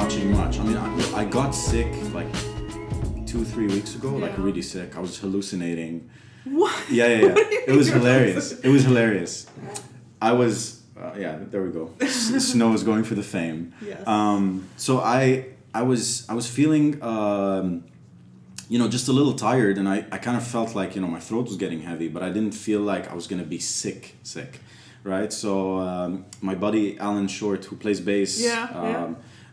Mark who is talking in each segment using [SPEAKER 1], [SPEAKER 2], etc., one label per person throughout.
[SPEAKER 1] watching much. I mean, I got sick like 2-3 weeks ago, like really sick. I was hallucinating.
[SPEAKER 2] What?
[SPEAKER 1] Yeah. It was hilarious. It was hilarious. I was, there we go. Snow is going for the fame.
[SPEAKER 2] Yes.
[SPEAKER 1] So I was feeling, just a little tired, and I kind of felt like, my throat was getting heavy, but I didn't feel like I was going to be sick, right? So my buddy Alan Short, who plays bass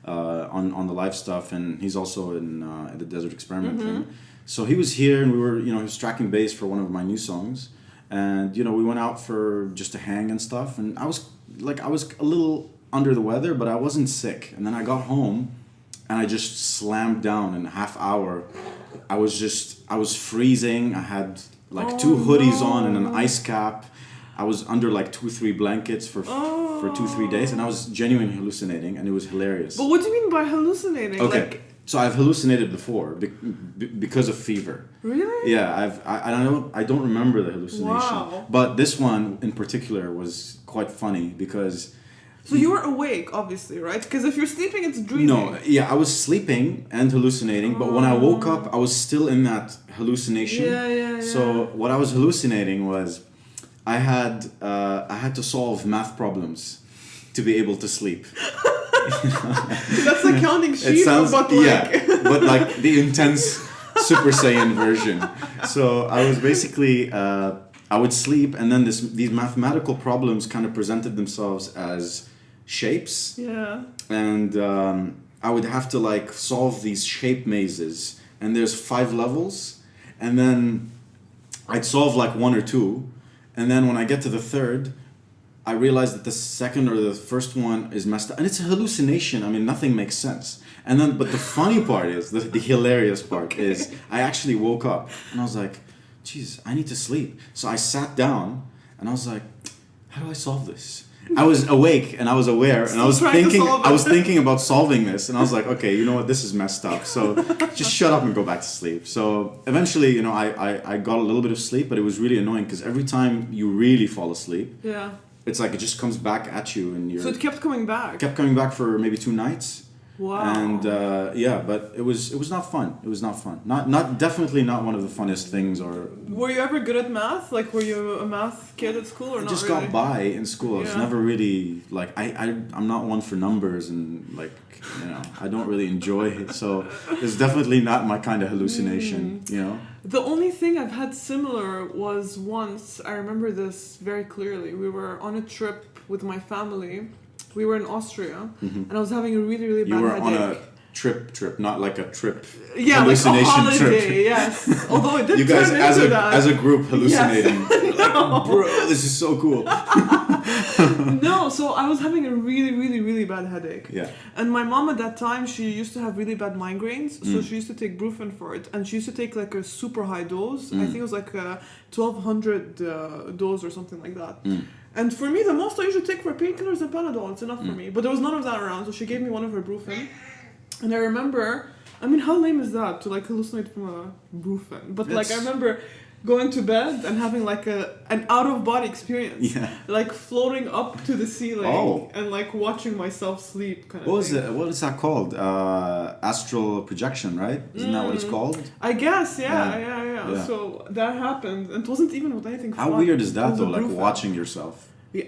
[SPEAKER 1] on the live stuff, and he's also in the Desert Experiment thing. So he was here, and we were, he was tracking bass for one of my new songs, and we went out for just to hang and stuff, and I was a little under the weather, but I wasn't sick. And then I got home, and I just slammed down in a half hour. I was freezing. I had like 2 hoodies on and an ice cap. I was under like 2-3 blankets for 2-3 days, and I was genuinely hallucinating, and it was hilarious.
[SPEAKER 2] But what do you mean by hallucinating?
[SPEAKER 1] Okay, so I've hallucinated before because of fever.
[SPEAKER 2] Really?
[SPEAKER 1] Yeah, I don't remember the hallucination.
[SPEAKER 2] Wow.
[SPEAKER 1] But this one in particular was quite funny because.
[SPEAKER 2] So you were awake, obviously, right? Because if you're sleeping, it's dreaming.
[SPEAKER 1] No, I was sleeping and hallucinating, but when I woke up, I was still in that hallucination.
[SPEAKER 2] Yeah.
[SPEAKER 1] So what I was hallucinating was, I had to solve math problems to be able to sleep.
[SPEAKER 2] That's like counting sheep,
[SPEAKER 1] but like the intense Super Saiyan version. So I was basically I would sleep, and then these mathematical problems kind of presented themselves as shapes.
[SPEAKER 2] Yeah.
[SPEAKER 1] And I would have to like solve these shape mazes, and there's 5 levels, and then I'd solve like 1 or 2, and then when I get to the 3rd, I realize that the 2nd or the first one is messed up, and it's a hallucination. I mean, nothing makes sense. And then, but the funny part is, the hilarious part is, I actually woke up, and I was like, geez, I need to sleep. So I sat down, and I was like, how do I solve this? I was awake, and I was aware, and I was thinking about solving this, and I was like, okay, you know what, this is messed up, so just shut up and go back to sleep. So eventually, I got a little bit of sleep, but it was really annoying, because every time you really fall asleep, it's like it just comes back at you, and you're...
[SPEAKER 2] So it kept coming back?
[SPEAKER 1] Kept coming back for maybe 2 nights.
[SPEAKER 2] Wow.
[SPEAKER 1] And but it was not fun. It was not fun. Definitely not one of the funnest things. Or
[SPEAKER 2] were you ever good at math? Like, were you a math kid at school or not?
[SPEAKER 1] I just
[SPEAKER 2] really?
[SPEAKER 1] got by in school. I was never really like I'm not one for numbers, and like I don't really enjoy it. So it's definitely not my kind of hallucination.
[SPEAKER 2] The only thing I've had similar was once, I remember this very clearly. We were on a trip with my family. We were in Austria, and I was having a really, really bad headache.
[SPEAKER 1] You were on a trip, not like a trip.
[SPEAKER 2] Yeah,
[SPEAKER 1] hallucination
[SPEAKER 2] like a holiday,
[SPEAKER 1] trip.
[SPEAKER 2] Yes. Although it did
[SPEAKER 1] you guys,
[SPEAKER 2] turn into that.
[SPEAKER 1] as a group, hallucinating.
[SPEAKER 2] Yes. No.
[SPEAKER 1] Bro, this is so cool.
[SPEAKER 2] No, so I was having a really, really, really bad headache.
[SPEAKER 1] Yeah.
[SPEAKER 2] And my mom at that time, she used to have really bad migraines, so she used to take Brufen for it, and she used to take like a super high dose. I think it was like a 1200 dose or something like that. And for me, the most I usually take for painkillers and Panadol. It's enough for me. But there was none of that around, so she gave me one of her Brufen. And I remember, I mean, how lame is that to like hallucinate from a Brufen? But like, I remember going to bed and having like an out-of-body experience.
[SPEAKER 1] Yeah.
[SPEAKER 2] Like floating up to the ceiling and like watching myself sleep kind of thing.
[SPEAKER 1] What is that called? Astral projection, right? Isn't that what it's called?
[SPEAKER 2] I guess, yeah. So that happened. And it wasn't even with anything fun.
[SPEAKER 1] How weird is that though, like
[SPEAKER 2] Brufen.
[SPEAKER 1] watching yourself?
[SPEAKER 2] Yeah,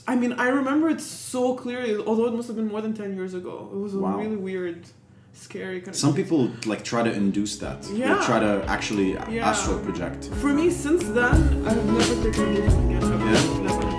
[SPEAKER 2] I remember it so clearly, although it must have been more than 10 years ago. It was a really weird, scary kind of
[SPEAKER 1] Some
[SPEAKER 2] thing.
[SPEAKER 1] people like try to induce that.
[SPEAKER 2] Yeah.
[SPEAKER 1] They try to actually astral project.
[SPEAKER 2] For me, since then, I've never taken a Brufen again. Never.